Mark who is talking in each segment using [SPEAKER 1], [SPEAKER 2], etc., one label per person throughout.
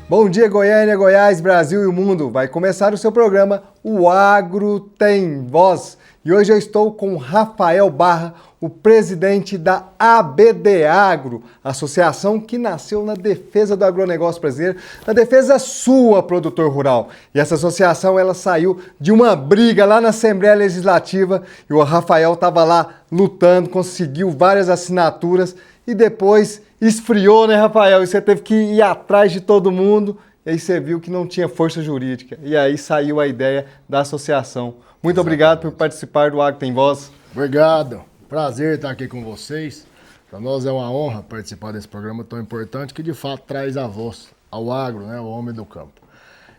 [SPEAKER 1] Bom dia, Goiânia, Goiás, Brasil e o mundo. Vai começar o seu programa, O Agro Tem Voz. E hoje eu estou com Rafael Barra, o presidente da ABD Agro, associação que nasceu na defesa do agronegócio brasileiro, na defesa sua, produtor rural. E essa associação, ela saiu de uma briga lá na Assembleia Legislativa e o Rafael estava lá lutando, conseguiu várias assinaturas e depois esfriou, né, Rafael? E você teve que ir atrás de todo mundo e aí você viu que não tinha força jurídica. E aí saiu a ideia da associação. Muito obrigado por participar do Agro Tem Voz.
[SPEAKER 2] Obrigado. Prazer estar aqui com vocês. Para nós é uma honra participar desse programa tão importante que de fato traz a voz ao agro, né, ao homem do campo.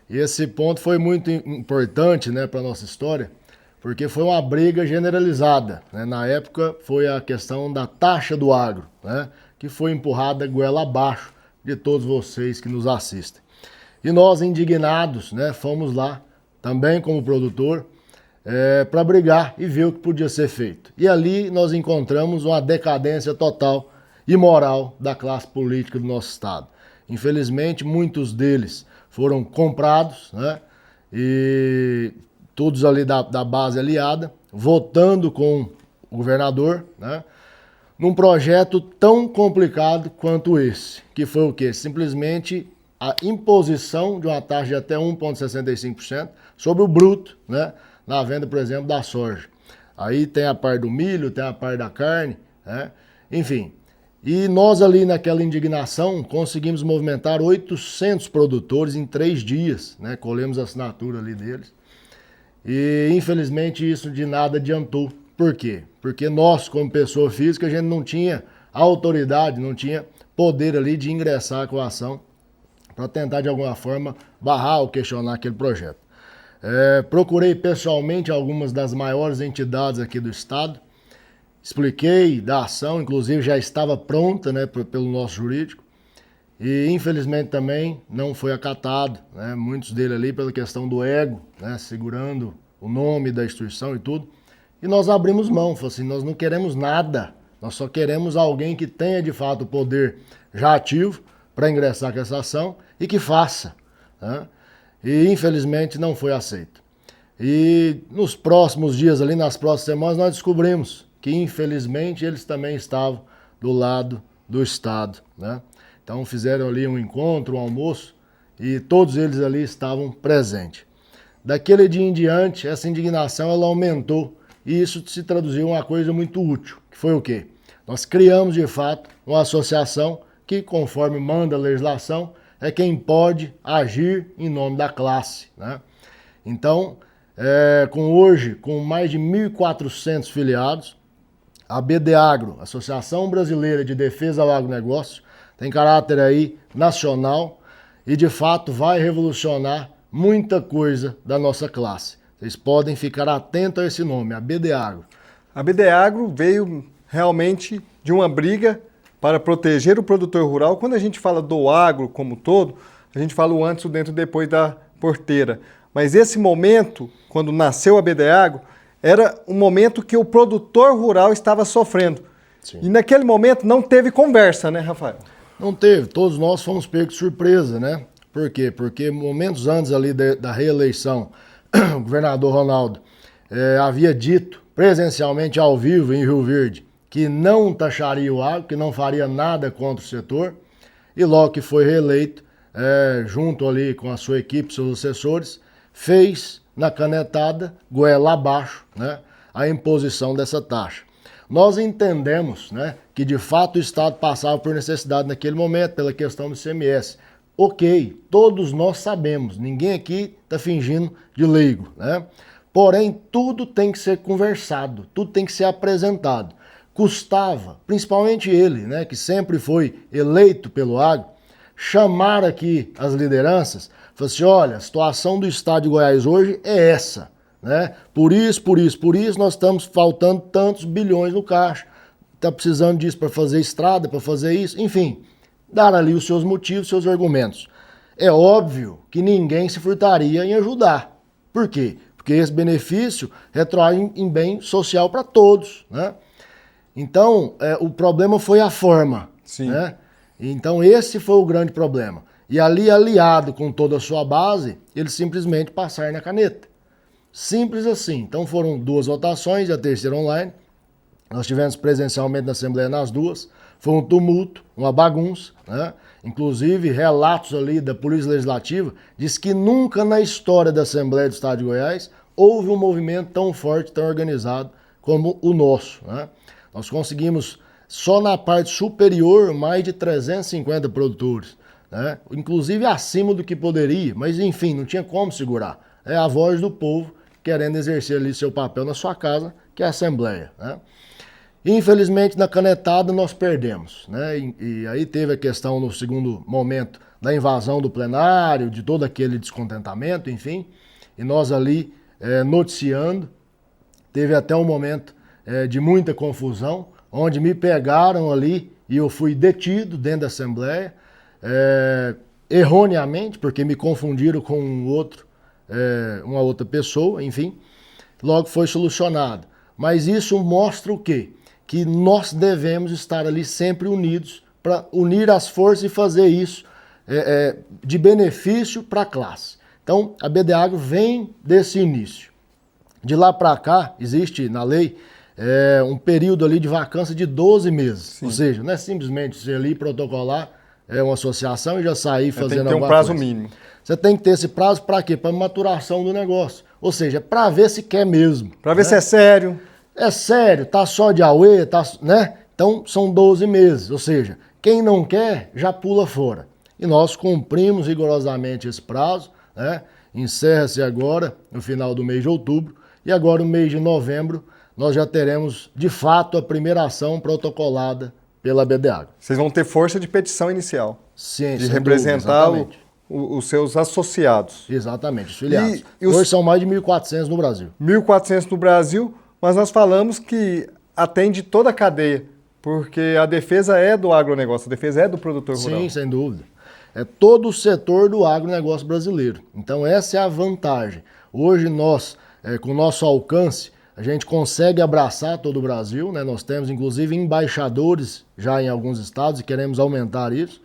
[SPEAKER 2] E esse ponto foi muito importante, né, para a nossa história, porque foi uma briga generalizada, né? Na época foi a questão da taxa do agro, né, que foi empurrada goela abaixo de todos vocês que nos assistem. E nós, indignados, né, fomos lá, também como produtor, para brigar e ver o que podia ser feito. E ali nós encontramos uma decadência total e moral da classe política do nosso estado. Infelizmente, muitos deles foram comprados, né, e todos ali da base aliada, votando com o governador, né, num projeto tão complicado quanto esse, que foi o quê? Simplesmente a imposição de uma taxa de até 1,65% sobre o bruto, né, na venda, por exemplo, da soja. Aí tem a parte do milho, tem a parte da carne, né, enfim. E nós ali naquela indignação conseguimos movimentar 800 produtores em 3 dias, né, colhemos a assinatura ali deles. E infelizmente isso de nada adiantou. Por quê? Porque nós, como pessoa física, a gente não tinha autoridade, não tinha poder ali de ingressar com a ação para tentar de alguma forma barrar ou questionar aquele projeto. Procurei pessoalmente algumas das maiores entidades aqui do estado, expliquei da ação, inclusive já estava pronta, né, pelo nosso jurídico, e infelizmente também não foi acatado, né, muitos dele ali pela questão do ego, né, segurando o nome da instituição e tudo. E nós abrimos mão, falamos assim, nós não queremos nada, nós só queremos alguém que tenha de fato o poder já ativo para ingressar com essa ação e que faça, né? E infelizmente não foi aceito. E nos próximos dias ali, nas próximas semanas, nós descobrimos que infelizmente eles também estavam do lado do Estado, né? Então fizeram ali um encontro, um almoço e todos eles ali estavam presentes. Daquele dia em diante, essa indignação ela aumentou. E isso se traduziu em uma coisa muito útil, que foi o quê? Nós criamos, de fato, uma associação que, conforme manda a legislação, é quem pode agir em nome da classe, né? Então, com mais de 1.400 filiados, a ABD Agro, Associação Brasileira de Defesa ao Agronegócio, tem caráter aí nacional e, de fato, vai revolucionar muita coisa da nossa classe. Vocês podem ficar atentos a esse nome, ABD Agro.
[SPEAKER 1] A ABD Agro veio realmente de uma briga para proteger o produtor rural. Quando a gente fala do agro como um todo, a gente fala o antes, o dentro e depois da porteira. Mas esse momento, quando nasceu a ABD Agro, era um momento que o produtor rural estava sofrendo. Sim. E naquele momento não teve conversa, né, Rafael?
[SPEAKER 2] Não teve, todos nós fomos pegos de surpresa, né? Por quê? Porque momentos antes ali da reeleição, o governador Ronaldo havia dito presencialmente ao vivo em Rio Verde que não taxaria o agro, que não faria nada contra o setor, e logo que foi reeleito, junto ali com a sua equipe, seus assessores, fez na canetada, goela abaixo, né, a imposição dessa taxa. Nós entendemos, né, que de fato o Estado passava por necessidade naquele momento, pela questão do ICMS. Ok, todos nós sabemos, ninguém aqui está fingindo de leigo, né? Porém, tudo tem que ser conversado, tudo tem que ser apresentado. Custava, principalmente ele, né, que sempre foi eleito pelo agro, chamar aqui as lideranças, falar assim, olha, a situação do estado de Goiás hoje é essa, né? Por isso, nós estamos faltando tantos bilhões no caixa, está precisando disso para fazer estrada, para fazer isso, enfim, dar ali os seus motivos, seus argumentos. É óbvio que ninguém se furtaria em ajudar. Por quê? Porque esse benefício retrói em bem social para todos, né? Então, o problema foi a forma,
[SPEAKER 1] Sim.
[SPEAKER 2] Né? Então, esse foi o grande problema. e ali aliado com toda a sua base, eles simplesmente passaram na caneta. Simples assim. Então foram 2 votações e a terceira online. Nós tivemos presencialmente na Assembleia nas 2. Foi um tumulto, uma bagunça, né? Inclusive relatos ali da Polícia Legislativa diz que nunca na história da Assembleia do Estado de Goiás houve um movimento tão forte, tão organizado como o nosso, né? Nós conseguimos, só na parte superior, mais de 350 produtores, né? Inclusive acima do que poderia, mas enfim, não tinha como segurar. É a voz do povo querendo exercer ali seu papel na sua casa, que é a Assembleia, né? Infelizmente, na canetada nós perdemos, né? E aí teve a questão no segundo momento da invasão do plenário, de todo aquele descontentamento, enfim, e nós ali noticiando, teve até um momento de muita confusão, onde me pegaram ali e eu fui detido dentro da Assembleia, erroneamente, porque me confundiram com uma outra pessoa, enfim, logo foi solucionado. Mas isso mostra o quê? Que nós devemos estar ali sempre unidos para unir as forças e fazer isso de benefício para a classe. Então, a BD Agro vem desse início. De lá para cá, existe na lei um período ali de vacância de 12 meses. Sim. Ou seja, não é simplesmente você ali protocolar uma associação e já sair fazendo alguma coisa.
[SPEAKER 1] Tem que ter um prazo mínimo.
[SPEAKER 2] Você tem que ter esse prazo para quê? Para maturação do negócio. Ou seja, para ver se quer mesmo.
[SPEAKER 1] Para ver se é sério.
[SPEAKER 2] É sério, tá só de auê, né? Então são 12 meses, ou seja, quem não quer já pula fora. E nós cumprimos rigorosamente esse prazo, né? Encerra-se agora no final do mês de outubro e agora no mês de novembro nós já teremos de fato a primeira ação protocolada pela BD Agro.
[SPEAKER 1] Vocês vão ter força de petição inicial.
[SPEAKER 2] Sim,
[SPEAKER 1] de representar os seus associados.
[SPEAKER 2] Exatamente, os filiados. Hoje são mais de 1.400 no Brasil.
[SPEAKER 1] 1.400 no Brasil. Mas nós falamos que atende toda a cadeia, porque a defesa é do agronegócio, a defesa é do produtor rural.
[SPEAKER 2] Sim, sem dúvida. É todo o setor do agronegócio brasileiro. Então essa é a vantagem. Hoje nós, com o nosso alcance, a gente consegue abraçar todo o Brasil, né? Nós temos inclusive embaixadores já em alguns estados e queremos aumentar isso.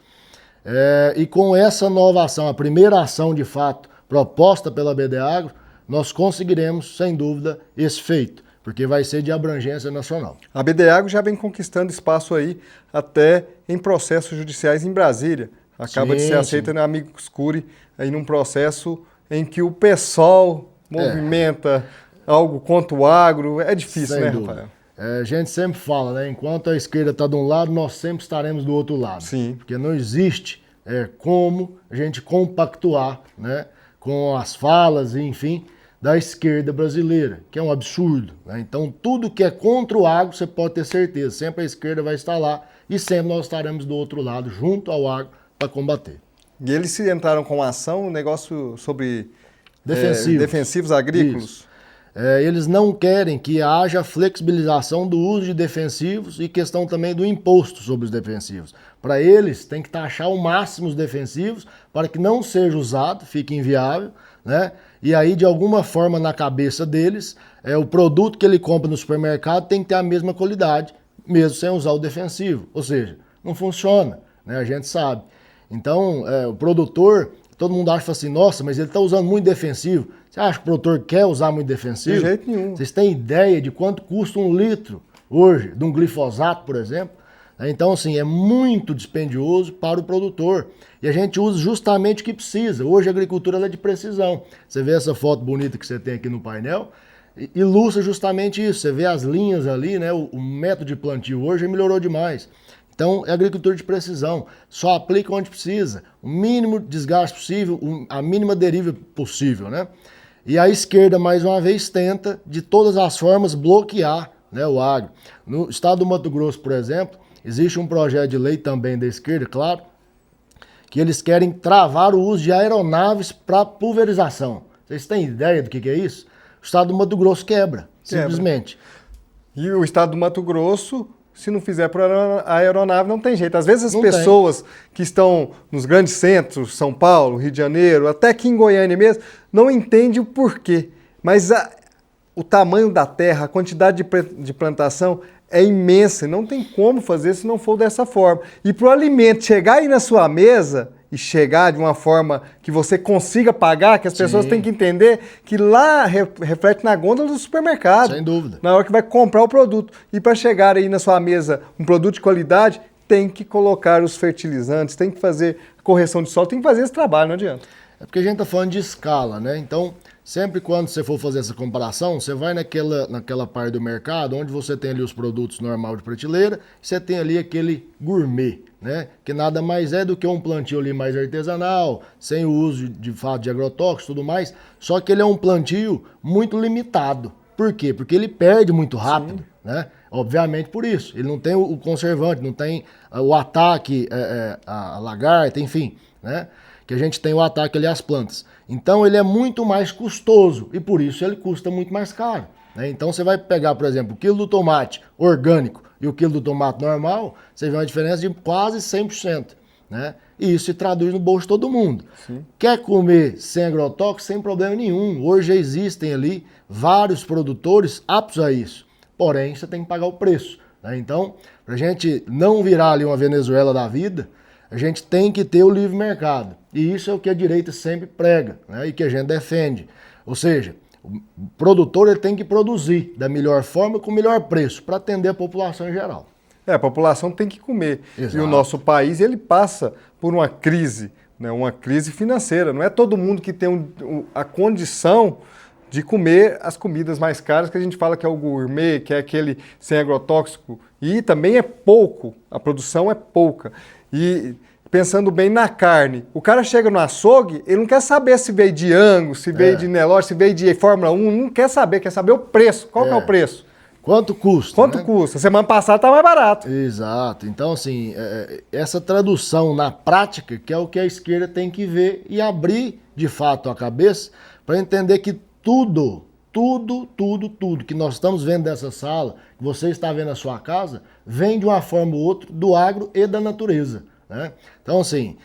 [SPEAKER 2] E com essa nova ação, a primeira ação de fato proposta pela BD Agro, nós conseguiremos, sem dúvida, esse feito. Porque vai ser de abrangência nacional.
[SPEAKER 1] A BD Agro já vem conquistando espaço aí, até em processos judiciais em Brasília. Acaba de ser aceita na Amicus Curiae, aí num processo em que o PSOL movimenta algo contra o agro. É difícil, né, Rafael?
[SPEAKER 2] A gente sempre fala, né? Enquanto a esquerda está de um lado, nós sempre estaremos do outro lado.
[SPEAKER 1] Sim.
[SPEAKER 2] Porque não existe como a gente compactuar, né, com as falas, enfim, da esquerda brasileira, que é um absurdo, né? Então, tudo que é contra o agro, você pode ter certeza, sempre a esquerda vai estar lá e sempre nós estaremos do outro lado, junto ao agro, para combater.
[SPEAKER 1] E eles se entraram com a ação, um negócio sobre
[SPEAKER 2] defensivos
[SPEAKER 1] agrícolas?
[SPEAKER 2] Eles não querem que haja flexibilização do uso de defensivos e questão também do imposto sobre os defensivos. Para eles, tem que taxar ao máximo os defensivos para que não seja usado, fique inviável, né? E aí, de alguma forma, na cabeça deles, o produto que ele compra no supermercado tem que ter a mesma qualidade, mesmo sem usar o defensivo. Ou seja, não funciona, né? A gente sabe. Então, o produtor, todo mundo acha assim, nossa, mas ele está usando muito defensivo. Você acha que o produtor quer usar muito defensivo?
[SPEAKER 1] De jeito nenhum.
[SPEAKER 2] Vocês têm ideia de quanto custa um litro hoje de um glifosato, por exemplo? Então, assim, é muito dispendioso para o produtor. E a gente usa justamente o que precisa. Hoje a agricultura ela é de precisão. Você vê essa foto bonita que você tem aqui no painel, ilustra justamente isso. Você vê as linhas ali, né? O método de plantio hoje melhorou demais. Então, é agricultura de precisão. Só aplica onde precisa. O mínimo desgaste possível, a mínima deriva possível, né? E a esquerda, mais uma vez, tenta, de todas as formas, bloquear, né, o agro. No estado do Mato Grosso, por exemplo, existe um projeto de lei também da esquerda, claro, que eles querem travar o uso de aeronaves para pulverização. Vocês têm ideia do que é isso? O estado do Mato Grosso quebra, simplesmente.
[SPEAKER 1] E o estado do Mato Grosso, se não fizer por aeronave, não tem jeito. Às vezes as
[SPEAKER 2] Não
[SPEAKER 1] pessoas que estão nos grandes centros, São Paulo, Rio de Janeiro, até aqui em Goiânia mesmo, não entendem o porquê. Mas o tamanho da terra, a quantidade de plantação é imensa. Não tem como fazer se não for dessa forma. E para o alimento chegar aí na sua mesa, e chegar de uma forma que você consiga pagar, que as pessoas têm que entender que lá reflete na gôndola do supermercado.
[SPEAKER 2] Sem dúvida.
[SPEAKER 1] Na hora que vai comprar o produto. E para chegar aí na sua mesa um produto de qualidade, tem que colocar os fertilizantes, tem que fazer correção de solo, tem que fazer esse trabalho, não adianta.
[SPEAKER 2] É porque a gente está falando de escala, né? Então, sempre quando você for fazer essa comparação, você vai naquela parte do mercado onde você tem ali os produtos normal de prateleira, você tem ali aquele gourmet, né? Que nada mais é do que um plantio ali mais artesanal, sem o uso de fato de agrotóxicos e tudo mais, só que ele é um plantio muito limitado. Por quê? Porque ele perde muito rápido, né? Obviamente por isso. Ele não tem o conservante, não tem o ataque, a lagarta, enfim, né? Que a gente tem o ataque ali às plantas. Então ele é muito mais custoso e por isso ele custa muito mais caro, né? Então você vai pegar, por exemplo, o quilo do tomate orgânico e o quilo do tomate normal, você vê uma diferença de quase 100%, né? E isso se traduz no bolso de todo mundo. Sim. Quer comer sem agrotóxico, sem problema nenhum. Hoje já existem ali vários produtores aptos a isso. Porém, você tem que pagar o preço, né? Então, para a gente não virar ali uma Venezuela da vida, a gente tem que ter o livre mercado. E isso é o que a direita sempre prega, né? E que a gente defende. Ou seja, o produtor ele tem que produzir da melhor forma, com o melhor preço, para atender a população em geral.
[SPEAKER 1] A população tem que comer.
[SPEAKER 2] Exato.
[SPEAKER 1] E o nosso país ele passa por uma crise, né? Uma crise financeira. Não é todo mundo que tem a condição de comer as comidas mais caras, que a gente fala que é o gourmet, que é aquele sem agrotóxico. E também é pouco, a produção é pouca. E pensando bem na carne, o cara chega no açougue, ele não quer saber se veio de Angus, se veio de Nelore, se veio de Fórmula 1, não quer saber o preço. Qual que é o preço?
[SPEAKER 2] Quanto custa?
[SPEAKER 1] Quanto custa? Semana passada tá mais barato.
[SPEAKER 2] Exato. Então, assim, essa tradução na prática, que é o que a esquerda tem que ver e abrir, de fato, a cabeça para entender que tudo que nós estamos vendo dessa sala, que você está vendo na sua casa, vem de uma forma ou outra do agro e da natureza, né? Então, assim,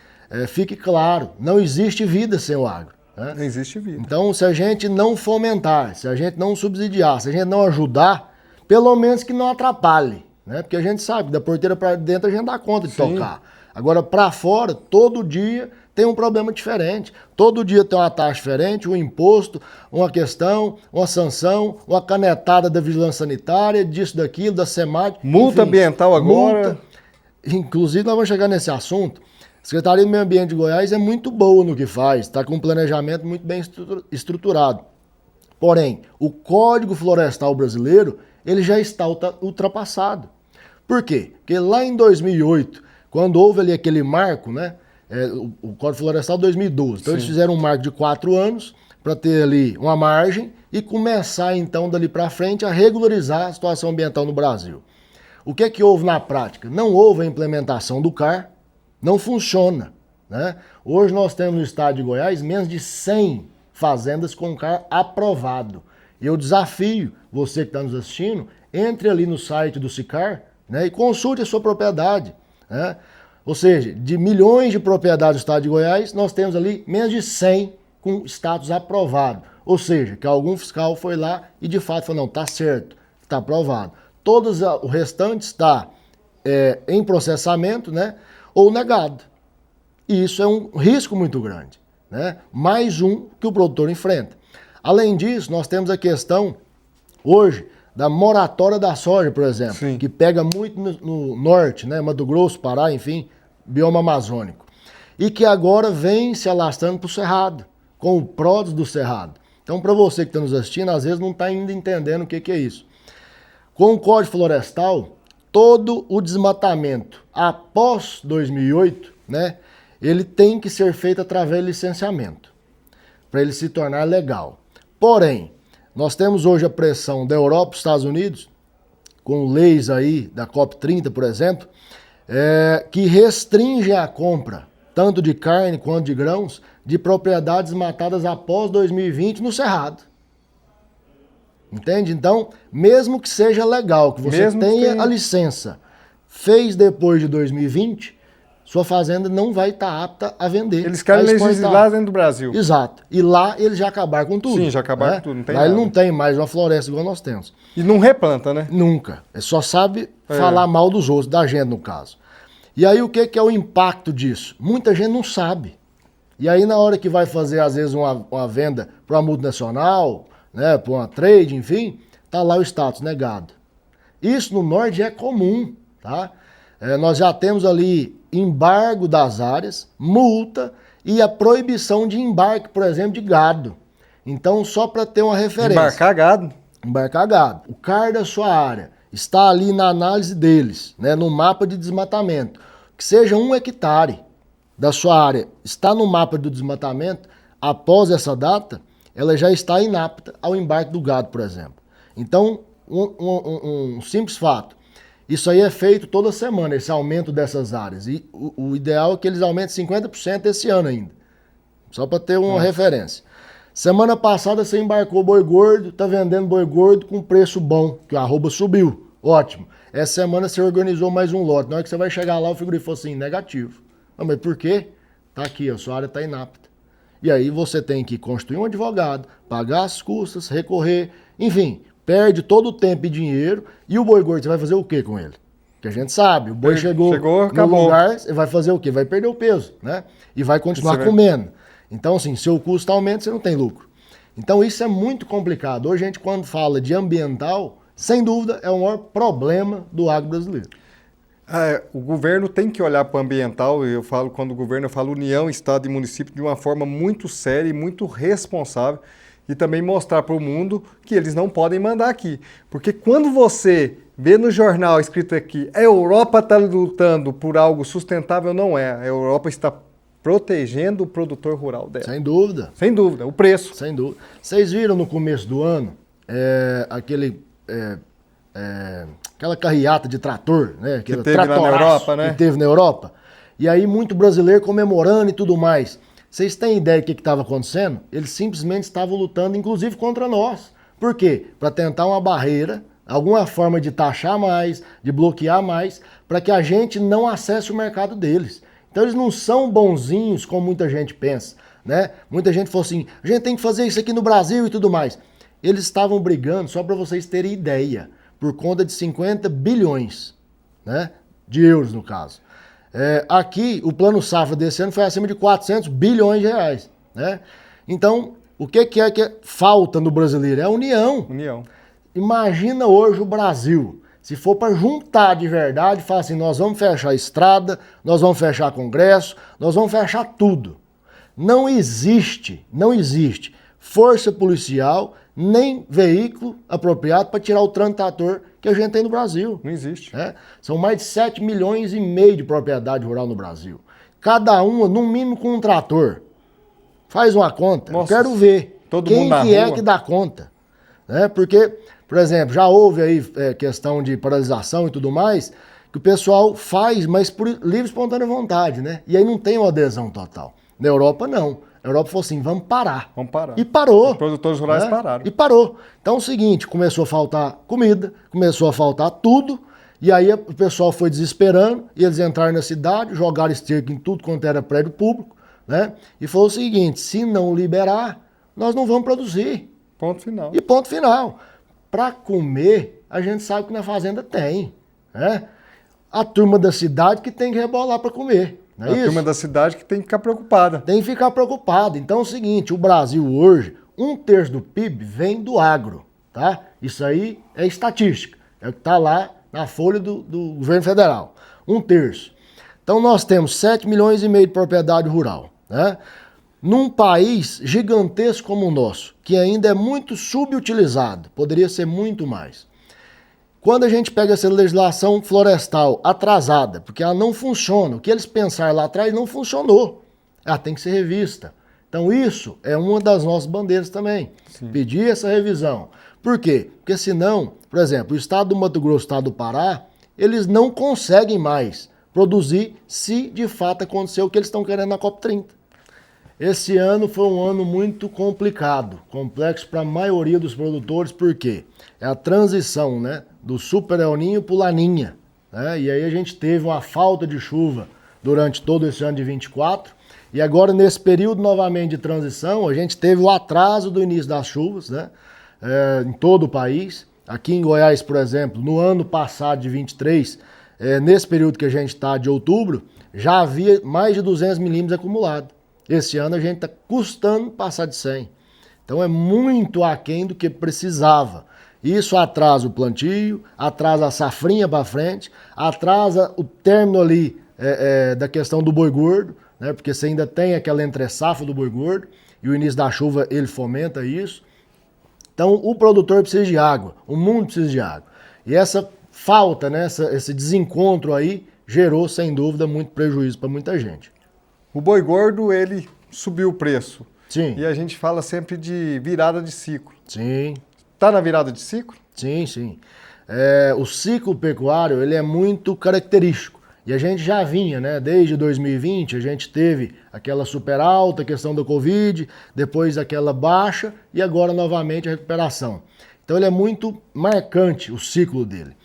[SPEAKER 2] fique claro, não existe vida sem o agro, né?
[SPEAKER 1] Não existe vida.
[SPEAKER 2] Então, se a gente não fomentar, se a gente não subsidiar, se a gente não ajudar, pelo menos que não atrapalhe, né? Porque a gente sabe, da porteira para dentro a gente dá conta de tocar. Agora, para fora, todo dia tem um problema diferente. Todo dia tem uma taxa diferente, um imposto, uma questão, uma sanção, uma canetada da vigilância sanitária, disso, daquilo, da SEMAD.
[SPEAKER 1] Multa ambiental agora.
[SPEAKER 2] Multa. Inclusive, nós vamos chegar nesse assunto. A Secretaria do Meio Ambiente de Goiás é muito boa no que faz, está com um planejamento muito bem estruturado. Porém, o Código Florestal brasileiro, ele já está ultrapassado. Por quê? Porque lá em 2008, quando houve ali aquele marco, né? O Código Florestal 2012. Então, eles fizeram um marco de 4 anos para ter ali uma margem e começar, então, dali para frente, a regularizar a situação ambiental no Brasil. O que é que houve na prática? Não houve a implementação do CAR, não funciona, né? Hoje nós temos no estado de Goiás menos de 100 fazendas com CAR aprovado. E eu desafio você que está nos assistindo, entre ali no site do SICAR, né, e consulte a sua propriedade, né? Ou seja, de milhões de propriedades do estado de Goiás, nós temos ali menos de 100 com status aprovado. Ou seja, que algum fiscal foi lá e de fato falou, não, está certo, está aprovado. Todos o restante está em processamento, né, ou negado. E isso é um risco muito grande, né? Mais um que o produtor enfrenta. Além disso, nós temos a questão hoje da moratória da soja, por exemplo,
[SPEAKER 1] Sim.
[SPEAKER 2] que pega muito no norte, né, Mato Grosso, Pará, enfim, bioma amazônico. E que agora vem se alastrando para o Cerrado, com o PRODES do Cerrado. Então, para você que está nos assistindo, às vezes não está ainda entendendo o que é isso. Com o Código Florestal, todo o desmatamento após 2008, né, ele tem que ser feito através de licenciamento, para ele se tornar legal. Porém, nós temos hoje a pressão da Europa e dos Estados Unidos, com leis aí da COP30, por exemplo, que restringem a compra, tanto de carne quanto de grãos, de propriedades matadas após 2020 no Cerrado. Entende? Então, mesmo que seja legal, que você tenha a licença, fez depois de 2020, sua fazenda não vai estar apta a vender.
[SPEAKER 1] Eles querem legislar dentro do Brasil.
[SPEAKER 2] Exato. E lá eles já acabaram com tudo.
[SPEAKER 1] Sim, já acabaram com tudo. Não tem
[SPEAKER 2] lá
[SPEAKER 1] nada.
[SPEAKER 2] ele não tem mais uma floresta igual nós temos.
[SPEAKER 1] E não replanta, né?
[SPEAKER 2] Nunca. Ele só sabe falar mal dos outros, da gente no caso. E aí o que é o impacto disso? Muita gente não sabe. E aí na hora que vai fazer, às vezes, uma venda para uma multinacional, né, para uma trade, enfim, tá lá o status negado. Isso no norte é comum, tá? Nós já temos ali embargo das áreas, multa e a proibição de embarque, por exemplo, de gado. Então, só para ter uma referência.
[SPEAKER 1] Embarcar gado?
[SPEAKER 2] Embarcar gado. O CAR da sua área está ali na análise deles, né, no mapa de desmatamento. Que seja 1 hectare da sua área está no mapa do desmatamento, após essa data, ela já está inapta ao embarque do gado, por exemplo. Então, um simples fato. Isso aí é feito toda semana, esse aumento dessas áreas. E o ideal é que eles aumentem 50% esse ano ainda. Só para ter uma referência. Semana passada você embarcou boi gordo, está vendendo boi gordo com preço bom, que o arroba subiu. Ótimo. Essa semana você organizou mais um lote. Na hora que você vai chegar lá, o frigorífico falou assim, negativo. Ah, mas por quê? Tá aqui, a sua área está inapta. E aí você tem que constituir um advogado, pagar as custas, recorrer, enfim, perde todo o tempo e dinheiro. E o boi gordo, você vai fazer o quê com ele? Porque a gente sabe, o boi chegou no
[SPEAKER 1] acabou.
[SPEAKER 2] lugar, você vai fazer o quê? Vai perder o peso, né? E vai continuar comendo. Então, assim, seu custo aumenta, você não tem lucro. Então, isso é muito complicado. Hoje, a gente, quando fala de ambiental, sem dúvida, é o maior problema do agro brasileiro.
[SPEAKER 1] O governo tem que olhar para o ambiental, eu falo, quando o governo, eu falo União, Estado e município, de uma forma muito séria e muito responsável, e também mostrar para o mundo que eles não podem mandar aqui. Porque quando você vê no jornal escrito aqui, a Europa está lutando por algo sustentável, não é. A Europa está protegendo o produtor rural dela.
[SPEAKER 2] Sem dúvida.
[SPEAKER 1] Sem dúvida, o preço.
[SPEAKER 2] Sem dúvida. Vocês viram no começo do ano, aquela carreata de trator, né?
[SPEAKER 1] Que teve lá na Europa, né?
[SPEAKER 2] Que teve na Europa. E aí muito brasileiro comemorando e tudo mais. Vocês têm ideia do que estava acontecendo? Eles simplesmente estavam lutando, inclusive, contra nós. Por quê? Para tentar uma barreira, alguma forma de taxar mais, de bloquear mais, para que a gente não acesse o mercado deles. Então eles não são bonzinhos como muita gente pensa, né? Muita gente falou assim, a gente tem que fazer isso aqui no Brasil e tudo mais. Eles estavam brigando, só para vocês terem ideia, por conta de 50 bilhões, né? De euros, no caso. Aqui, o plano safra desse ano foi acima de 400 bilhões de reais, né? Então, o que falta no brasileiro? É a união.
[SPEAKER 1] União.
[SPEAKER 2] Imagina hoje o Brasil, se for para juntar de verdade, falar assim, nós vamos fechar a estrada, nós vamos fechar congresso, nós vamos fechar tudo. Não existe força policial, nem veículo apropriado para tirar o trantator que a gente tem no Brasil.
[SPEAKER 1] Não existe.
[SPEAKER 2] São mais de 7 milhões e meio de propriedade rural no Brasil. Cada uma, no mínimo, com um trator. Faz uma conta.
[SPEAKER 1] Nossa,
[SPEAKER 2] eu quero ver quem que é que dá conta. Porque, por exemplo, já houve aí questão de paralisação e tudo mais, que o pessoal faz, mas por livre e espontânea vontade, né? E aí não tem uma adesão total. Na Europa, não. A Europa falou assim, vamos parar.
[SPEAKER 1] Vamos parar.
[SPEAKER 2] E parou.
[SPEAKER 1] Os produtores rurais pararam.
[SPEAKER 2] E parou. Então é o seguinte, começou a faltar comida, começou a faltar tudo, e aí o pessoal foi desesperando, e eles entraram na cidade, jogaram esterco em tudo quanto era prédio público, né? E falou o seguinte, se não liberar, nós não vamos produzir.
[SPEAKER 1] Ponto final.
[SPEAKER 2] E ponto final. Para comer, a gente sabe que na fazenda tem, né? A turma da cidade que tem que rebolar para comer. Não é
[SPEAKER 1] a turma da cidade que tem que ficar preocupada.
[SPEAKER 2] Tem que ficar preocupada. Então é o seguinte, o Brasil hoje, 1/3 do PIB vem do agro, tá? Isso aí é estatística, é o que está lá na folha do governo federal, 1/3. Então nós temos 7 milhões e meio de propriedade rural, né? Num país gigantesco como o nosso, que ainda é muito subutilizado, poderia ser muito mais. Quando a gente pega essa legislação florestal atrasada, porque ela não funciona, o que eles pensaram lá atrás não funcionou, ela tem que ser revista. Então isso é uma das nossas bandeiras também, pedir essa revisão. Por quê? Porque senão, por exemplo, o estado do Mato Grosso, o estado do Pará, eles não conseguem mais produzir se de fato acontecer o que eles estão querendo na COP30. Esse ano foi um ano muito complicado, complexo para a maioria dos produtores, porque é a transição, né, do Super El Niño para o Laninha, né? E aí a gente teve uma falta de chuva durante todo esse ano de 24, e agora nesse período novamente de transição, a gente teve o atraso do início das chuvas, né, em todo o país. Aqui em Goiás, por exemplo, no ano passado de 23, nesse período que a gente está de outubro, já havia mais de 200 milímetros acumulado. Esse ano a gente está custando passar de 100. Então é muito aquém do que precisava. Isso atrasa o plantio, atrasa a safrinha para frente, atrasa o término ali da questão do boi gordo, né? Porque você ainda tem aquela entre-safra do boi gordo e o início da chuva ele fomenta isso. Então o produtor precisa de água, o mundo precisa de água. E essa falta, né, esse desencontro aí gerou, sem dúvida, muito prejuízo para muita gente.
[SPEAKER 1] O boi gordo, ele subiu o preço.
[SPEAKER 2] Sim.
[SPEAKER 1] E a gente fala sempre de virada de ciclo.
[SPEAKER 2] Sim.
[SPEAKER 1] Está na virada de ciclo?
[SPEAKER 2] Sim, sim. O ciclo pecuário, ele é muito característico. E a gente já vinha, né? Desde 2020, a gente teve aquela super alta questão da Covid, depois aquela baixa e agora novamente a recuperação. Então ele é muito marcante o ciclo dele.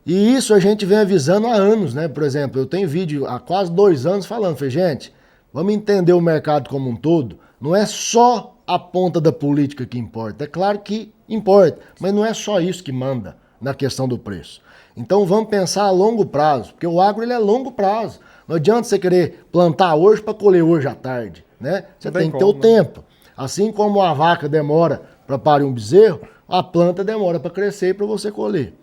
[SPEAKER 2] E isso a gente vem avisando há anos, né? Por exemplo, eu tenho vídeo há quase 2 anos falando, falei, gente, vamos entender o mercado como um todo. Não é só a ponta da política que importa. É claro que importa, mas não é só isso que manda na questão do preço. Então vamos pensar a longo prazo, porque o agro ele é longo prazo. Não adianta você querer plantar hoje para colher hoje à tarde, né? Você tem que ter o tempo. Assim como a vaca demora para parir um bezerro, a planta demora para crescer e para você colher.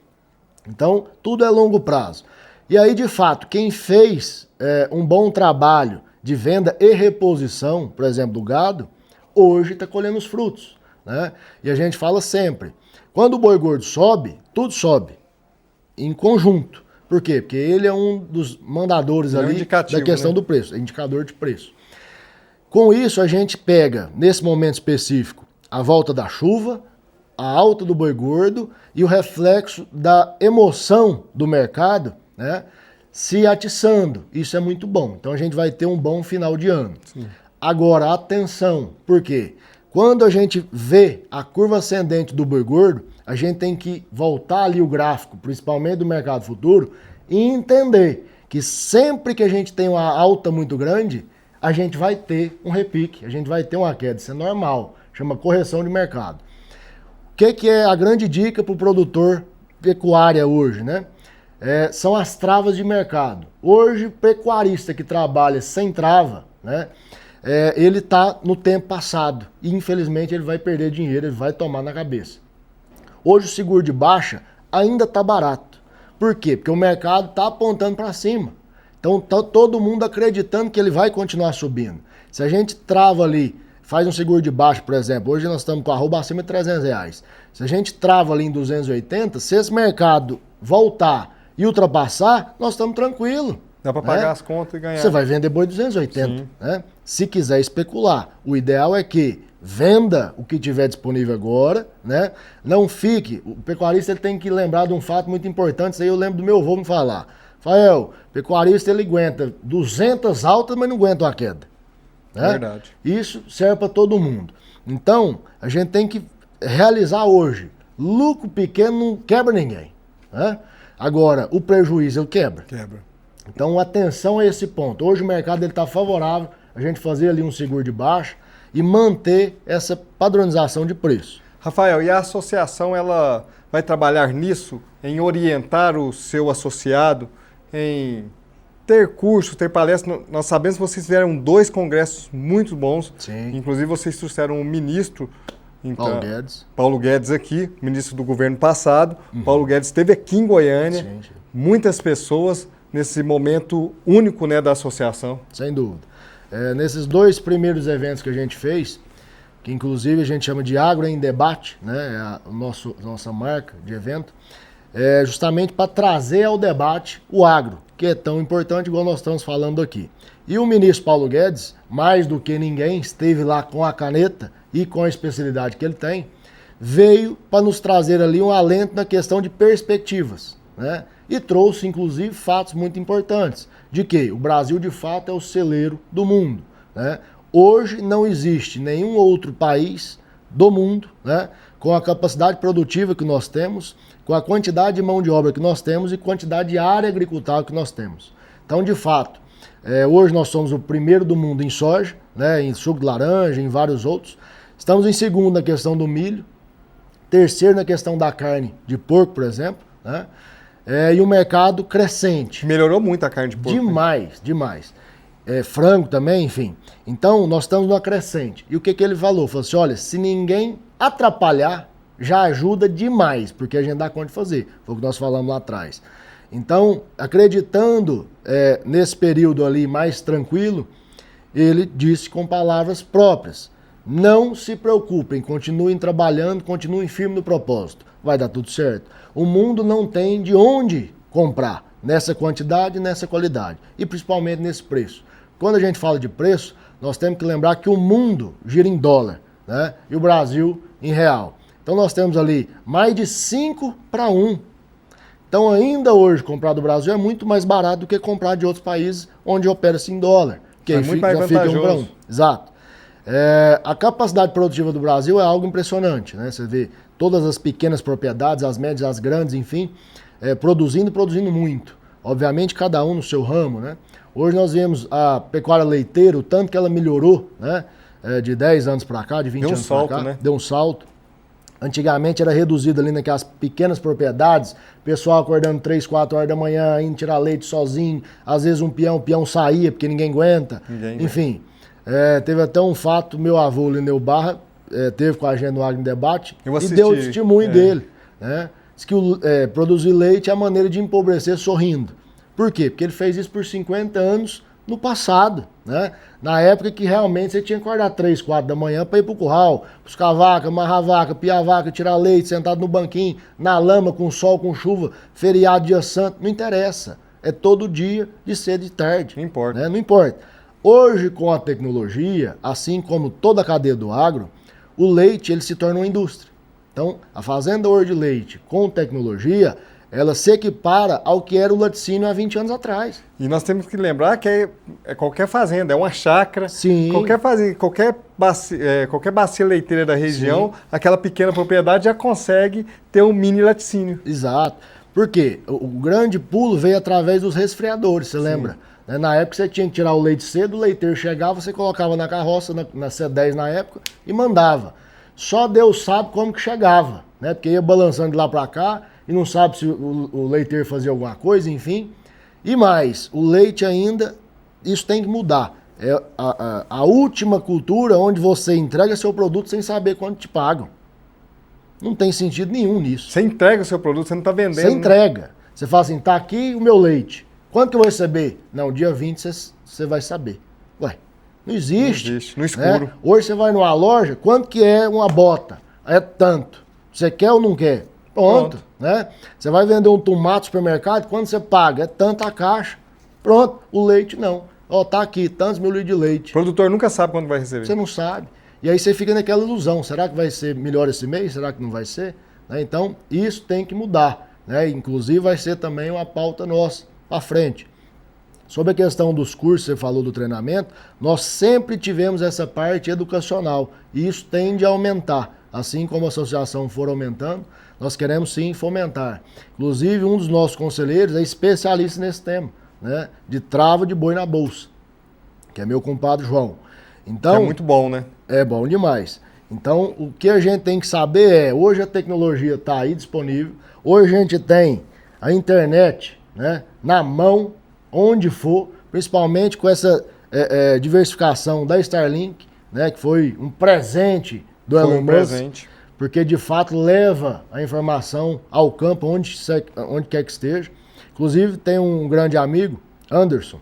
[SPEAKER 2] Então, tudo é longo prazo. E aí, de fato, quem fez um bom trabalho de venda e reposição, por exemplo, do gado, hoje está colhendo os frutos, né? E a gente fala sempre, quando o boi gordo sobe, tudo sobe, em conjunto. Por quê? Porque ele é um dos mandadores ali da questão, né, do preço, é indicador de preço. Com isso, a gente pega, nesse momento específico, a volta da chuva, a alta do boi gordo e o reflexo da emoção do mercado, né, se atiçando. Isso é muito bom. Então a gente vai ter um bom final de ano. Sim. Agora, atenção, por quê? Quando a gente vê a curva ascendente do boi gordo, a gente tem que voltar ali o gráfico, principalmente do mercado futuro, e entender que sempre que a gente tem uma alta muito grande, a gente vai ter um repique, a gente vai ter uma queda. Isso é normal, chama correção de mercado. O que é a grande dica para o produtor pecuária hoje, né? São as travas de mercado. Hoje, o pecuarista que trabalha sem trava, né, ele está no tempo passado e infelizmente ele vai perder dinheiro, ele vai tomar na cabeça. Hoje o seguro de baixa ainda está barato. Por quê? Porque o mercado está apontando para cima. Então tá todo mundo acreditando que ele vai continuar subindo. Se a gente trava ali, faz um seguro de baixa, por exemplo, hoje nós estamos com a arroba acima de R$300. Se a gente trava ali em 280, se esse mercado voltar e ultrapassar, nós estamos tranquilos.
[SPEAKER 1] Dá para pagar as contas e ganhar.
[SPEAKER 2] Você vai vender boi 280, né? Se quiser especular, o ideal é que venda o que tiver disponível agora, né? Não fique, o pecuarista ele tem que lembrar de um fato muito importante, isso aí eu lembro do meu avô me falar. Rafael, o pecuarista ele aguenta 200 altas, mas não aguenta uma queda. Né?
[SPEAKER 1] Verdade.
[SPEAKER 2] Isso serve para todo mundo. Então, a gente tem que realizar hoje. Lucro pequeno não quebra ninguém. Né? Agora, o prejuízo ele quebra. Então, atenção a esse ponto. Hoje o mercado está favorável a gente fazer ali um seguro de baixa e manter essa padronização de preço.
[SPEAKER 1] Rafael, e a associação ela vai trabalhar nisso, em orientar o seu associado, em ter cursos, ter palestras? Nós sabemos que vocês fizeram 2 congressos muito bons.
[SPEAKER 2] Sim.
[SPEAKER 1] Inclusive vocês trouxeram um ministro, então,
[SPEAKER 2] Paulo
[SPEAKER 1] Guedes aqui, ministro do governo passado. Paulo Guedes esteve aqui em Goiânia.
[SPEAKER 2] Sim.
[SPEAKER 1] Muitas pessoas nesse momento único, né, da associação.
[SPEAKER 2] Sem dúvida. Nesses 2 primeiros eventos que a gente fez, que inclusive a gente chama de Agro em Debate, né, nossa marca de evento, justamente para trazer ao debate o agro, que é tão importante igual nós estamos falando aqui. E o ministro Paulo Guedes, mais do que ninguém, esteve lá com a caneta e com a especialidade que ele tem, veio para nos trazer ali um alento na questão de perspectivas, né? E trouxe, inclusive, fatos muito importantes, de que o Brasil, de fato, é o celeiro do mundo, né? Hoje não existe nenhum outro país do mundo, né, com a capacidade produtiva que nós temos, com a quantidade de mão de obra que nós temos e quantidade de área agricultável que nós temos. Então, de fato, hoje nós somos o primeiro do mundo em soja, né, em suco de laranja, em vários outros. Estamos em segundo na questão do milho, terceiro na questão da carne de porco, por exemplo, né? e um mercado crescente.
[SPEAKER 1] Melhorou muito a carne de porco.
[SPEAKER 2] Demais, demais. Frango também, enfim. Então, nós estamos numa crescente. E o que ele falou? Falou assim, olha, se ninguém atrapalhar, já ajuda demais, porque a gente dá conta de fazer. Foi o que nós falamos lá atrás. Então, acreditando nesse período ali mais tranquilo, ele disse com palavras próprias, não se preocupem, continuem trabalhando, continuem firmes no propósito. Vai dar tudo certo. O mundo não tem de onde comprar nessa quantidade e nessa qualidade. E principalmente nesse preço. Quando a gente fala de preço, nós temos que lembrar que o mundo gira em dólar, né? E o Brasil em real. Então nós temos ali mais de 5 para 1. Então ainda hoje comprar do Brasil é muito mais barato do que comprar de outros países onde opera-se em dólar. Que
[SPEAKER 1] é muito mais vantajoso.
[SPEAKER 2] 1 para 1. Exato. A capacidade produtiva do Brasil é algo impressionante, né? Você vê todas as pequenas propriedades, as médias, as grandes, enfim, produzindo muito. Obviamente cada um no seu ramo, né? Hoje nós vemos a pecuária leiteira, o tanto que ela melhorou, né? De 10 anos para cá, de 20 anos para cá.
[SPEAKER 1] Né?
[SPEAKER 2] Deu um salto. Antigamente era reduzido ali naquelas pequenas propriedades, pessoal acordando 3, 4 horas da manhã, indo tirar leite sozinho, às vezes o peão saía porque ninguém aguenta. Enfim, teve até um fato, meu avô, Lineu Barra, teve com a gente no Agro em Debate e deu o testemunho dele, né? Diz que produzir leite é a maneira de empobrecer sorrindo. Por quê? Porque ele fez isso por 50 anos no passado, né? Na época que realmente você tinha que acordar 3, 4 da manhã para ir pro curral, buscar vaca, amarrar vaca, piar vaca, tirar leite, sentado no banquinho, na lama, com sol, com chuva, feriado, dia santo, não interessa. É todo dia, de cedo e de tarde.
[SPEAKER 1] Não importa.
[SPEAKER 2] Né? Não importa. Hoje, com a tecnologia, assim como toda a cadeia do agro, o leite ele se torna uma indústria. Então, a fazenda hoje de leite com tecnologia, ela se equipara ao que era o laticínio há 20 anos atrás.
[SPEAKER 1] E nós temos que lembrar que é qualquer fazenda, é uma chácara.
[SPEAKER 2] Sim.
[SPEAKER 1] Qualquer fazenda, qualquer bacia leiteira da região, sim, aquela pequena propriedade já consegue ter um mini laticínio.
[SPEAKER 2] Exato. Por quê? O grande pulo veio através dos resfriadores, você lembra? Na época você tinha que tirar o leite cedo, o leiteiro chegava, você colocava na carroça, na C10 na época, e mandava. Só Deus sabe como que chegava, né? Porque ia balançando de lá para cá, e não sabe se o leiteiro fazia alguma coisa, enfim. E mais, o leite ainda, isso tem que mudar. É a última cultura onde você entrega seu produto sem saber quanto te pagam. Não tem sentido nenhum nisso.
[SPEAKER 1] Você entrega o seu produto, você não está vendendo.
[SPEAKER 2] Você entrega. Você fala assim, tá aqui o meu leite. Quanto que eu vou receber? Não, dia 20 você vai saber. Ué, não existe.
[SPEAKER 1] Não existe, no escuro.
[SPEAKER 2] Né? Hoje você vai numa loja, quanto que é uma bota? É tanto. Você quer ou não quer? Pronto. Né? Você vai vender um tomate no supermercado, quanto você paga? É tanto a caixa. Pronto. O leite não. Ó, tá aqui, tantos mil litros de leite.
[SPEAKER 1] O produtor nunca sabe quando vai receber.
[SPEAKER 2] Você não sabe. E aí você fica naquela ilusão. Será que vai ser melhor esse mês? Será que não vai ser? Né? Então, isso tem que mudar. Né? Inclusive, vai ser também uma pauta nossa para frente. Sobre a questão dos cursos, você falou do treinamento, nós sempre tivemos essa parte educacional. E isso tende a aumentar. Assim como a associação for aumentando, nós queremos sim fomentar. Inclusive, um dos nossos conselheiros é especialista nesse tema, né? De trava de boi na bolsa, que é meu compadre João. Então,
[SPEAKER 1] é muito bom, né?
[SPEAKER 2] É bom demais. Então, o que a gente tem que saber é, hoje a tecnologia está aí disponível, hoje a gente tem a internet, né, na mão, onde for, principalmente com essa diversificação da Starlink, né, que foi um presente do Elon Musk, porque de fato leva a informação ao campo, onde quer que esteja. Inclusive tem um grande amigo, Anderson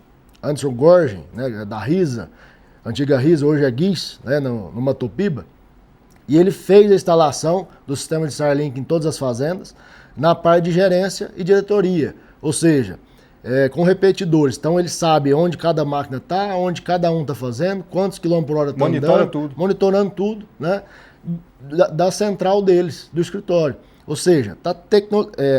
[SPEAKER 2] Gorgen, né, da Risa, antiga Risa, hoje é Guiz, né, no Matopiba, e ele fez a instalação do sistema de Starlink em todas as fazendas, na parte de gerência e diretoria, ou seja, com repetidores. Então ele sabe onde cada máquina está, onde cada um está fazendo, quantos quilômetros por hora está andando, monitorando tudo, né, da central deles, do escritório. Ou seja,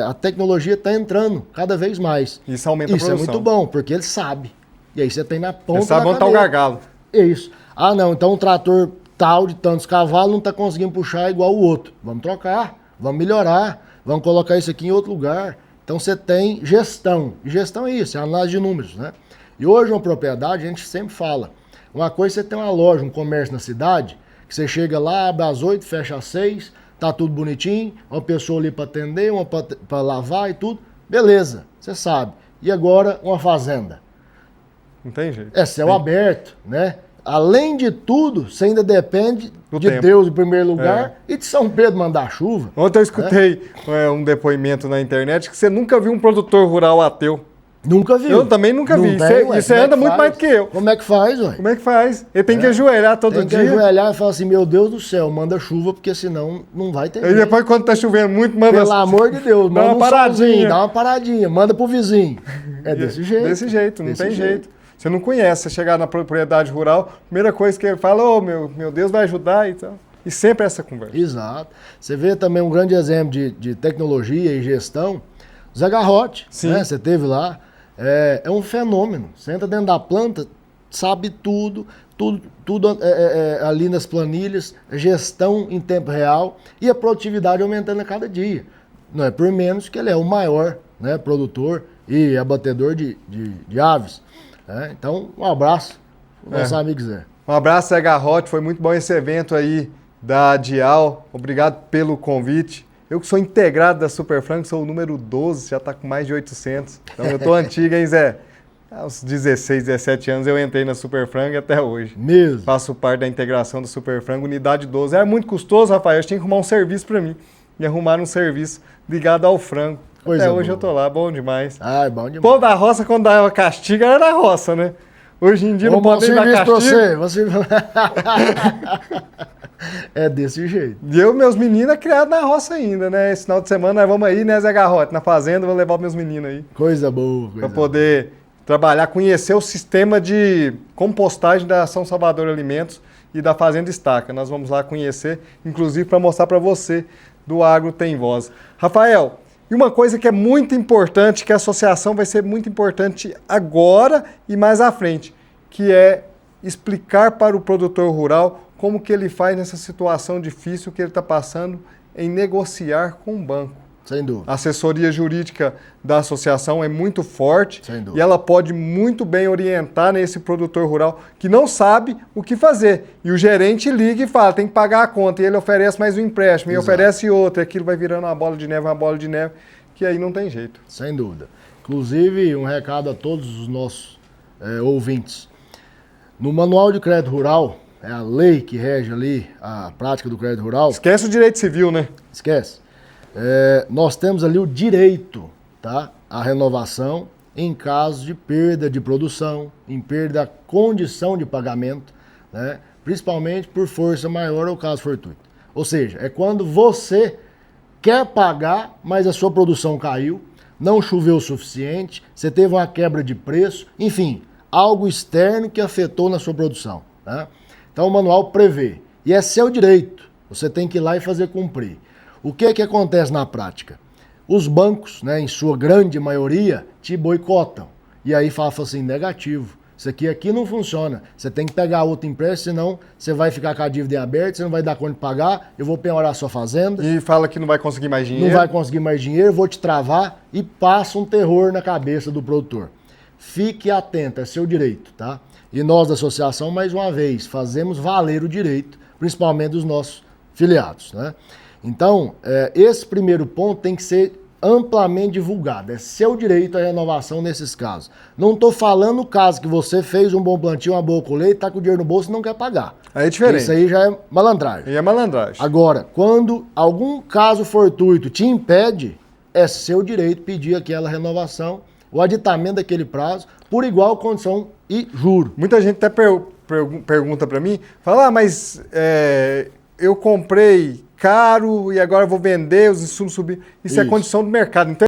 [SPEAKER 2] a tecnologia está entrando cada vez mais.
[SPEAKER 1] Isso aumenta a produção.
[SPEAKER 2] Isso é muito bom, porque ele sabe. E aí você tem na ponta
[SPEAKER 1] ele sabe onde está o gargalo.
[SPEAKER 2] Isso. Ah, não, então um trator tal de tantos cavalos não está conseguindo puxar igual o outro. Vamos trocar, vamos melhorar, vamos colocar isso aqui em outro lugar. Então você tem gestão. E gestão é isso, é análise de números, né? E hoje uma propriedade, a gente sempre fala, uma coisa é você tem uma loja, um comércio na cidade, que você chega lá, abre às 8, fecha às 6, tá tudo bonitinho, uma pessoa ali para atender, uma para lavar e tudo. Beleza, você sabe. E agora uma fazenda?
[SPEAKER 1] Não tem jeito.
[SPEAKER 2] É céu aberto, né? Além de tudo, você ainda depende de
[SPEAKER 1] tempo.
[SPEAKER 2] Deus em primeiro lugar e de São Pedro mandar chuva.
[SPEAKER 1] Ontem eu escutei um depoimento na internet que você nunca viu um produtor rural ateu.
[SPEAKER 2] Nunca viu.
[SPEAKER 1] Eu também nunca vi. Você anda muito mais do que eu.
[SPEAKER 2] Como é que faz, ué?
[SPEAKER 1] Como é que faz? Ele tem que ajoelhar todo dia.
[SPEAKER 2] Tem que ajoelhar e falar assim, meu Deus do céu, manda chuva, porque senão não vai ter.
[SPEAKER 1] E depois quando tá chovendo muito, manda...
[SPEAKER 2] Pelo amor de Deus,
[SPEAKER 1] dá
[SPEAKER 2] manda
[SPEAKER 1] uma paradinha.
[SPEAKER 2] Dá uma paradinha, manda pro vizinho. É desse jeito.
[SPEAKER 1] Desse jeito, não tem jeito. Você não conhece, você chegar na propriedade rural, primeira coisa que ele fala, meu Deus vai ajudar e tal. E sempre essa conversa.
[SPEAKER 2] Exato. Você vê também um grande exemplo de tecnologia e gestão, Zé Garrote, né? Você teve lá. É um fenômeno. Você entra dentro da planta, sabe tudo ali nas planilhas, gestão em tempo real e a produtividade aumentando a cada dia. Não é por menos que ele é o maior, né, produtor e abatedor de aves. Então, um abraço para o nosso amigo Zé.
[SPEAKER 1] Um abraço, Zé Garrote. Foi muito bom esse evento aí da Dial. Obrigado pelo convite. Eu que sou integrado da Superfrango, sou o número 12, já está com mais de 800. Então eu tô antigo, hein, Zé? Aos 16, 17 anos eu entrei na Superfrango até hoje.
[SPEAKER 2] Mesmo?
[SPEAKER 1] Faço parte da integração do Superfrango, unidade 12. Era muito custoso, Rafael, eu tinha que arrumar um serviço para mim. E arrumaram um serviço ligado ao frango.
[SPEAKER 2] Coisa
[SPEAKER 1] até hoje
[SPEAKER 2] boa.
[SPEAKER 1] Eu tô lá, bom demais.
[SPEAKER 2] Ah, é bom demais.
[SPEAKER 1] O povo da roça, quando dava castigo, era da roça, né? Hoje em dia não pode nem dar castigo.
[SPEAKER 2] Você. É desse jeito.
[SPEAKER 1] E eu, meus meninos, é criado na roça ainda, né? Esse final de semana nós vamos aí, né, Zé Garrote? Na fazenda, vou levar meus meninos aí.
[SPEAKER 2] Coisa boa.
[SPEAKER 1] Para poder trabalhar, conhecer o sistema de compostagem da São Salvador Alimentos e da Fazenda Estaca. Nós vamos lá conhecer, inclusive para mostrar para você do Agro Tem Voz. Rafael, e uma coisa que é muito importante, que a associação vai ser muito importante agora e mais à frente, que é explicar para o produtor rural como que ele faz nessa situação difícil que ele está passando em negociar com o banco.
[SPEAKER 2] Sem dúvida.
[SPEAKER 1] A assessoria jurídica da associação é muito forte.
[SPEAKER 2] Sem dúvida.
[SPEAKER 1] E ela pode muito bem orientar nesse produtor rural que não sabe o que fazer. E o gerente liga e fala, tem que pagar a conta. E ele oferece mais um empréstimo, e oferece outro. E aquilo vai virando uma bola de neve, que aí não tem jeito.
[SPEAKER 2] Sem dúvida. Inclusive, um recado a todos os nossos ouvintes. No Manual de Crédito Rural, é a lei que rege ali a prática do crédito rural.
[SPEAKER 1] Esquece o direito civil, né?
[SPEAKER 2] Esquece. Nós temos ali o direito, tá, à renovação em caso de perda de produção, em perda da condição de pagamento, né, principalmente por força maior ou caso fortuito. Ou seja, é quando você quer pagar, mas a sua produção caiu, não choveu o suficiente, você teve uma quebra de preço, enfim, algo externo que afetou na sua produção, né? Então o manual prevê, e é seu direito, você tem que ir lá e fazer cumprir. O que acontece na prática? Os bancos, né, em sua grande maioria, te boicotam. E aí fala assim, negativo, isso aqui não funciona. Você tem que pegar outro empréstimo, senão você vai ficar com a dívida em aberto, você não vai dar conta de pagar, eu vou penhorar a sua fazenda.
[SPEAKER 1] E fala que não vai conseguir mais dinheiro.
[SPEAKER 2] Não vai conseguir mais dinheiro, vou te travar e passa um terror na cabeça do produtor. Fique atento, é seu direito, tá? E nós da associação, mais uma vez, fazemos valer o direito, principalmente dos nossos filiados, né? Então, esse primeiro ponto tem que ser amplamente divulgado. É seu direito a renovação nesses casos. Não estou falando o caso que você fez um bom plantio, uma boa colheita, está com o dinheiro no bolso e não quer pagar.
[SPEAKER 1] Aí é diferente.
[SPEAKER 2] Isso aí já é malandragem.
[SPEAKER 1] E é malandragem.
[SPEAKER 2] Agora, quando algum caso fortuito te impede, é seu direito pedir aquela renovação, o aditamento daquele prazo, por igual condição e juro.
[SPEAKER 1] Muita gente até pergunta para mim, fala, mas eu comprei caro e agora vou vender, os insumos subiram. Isso é condição do mercado. Então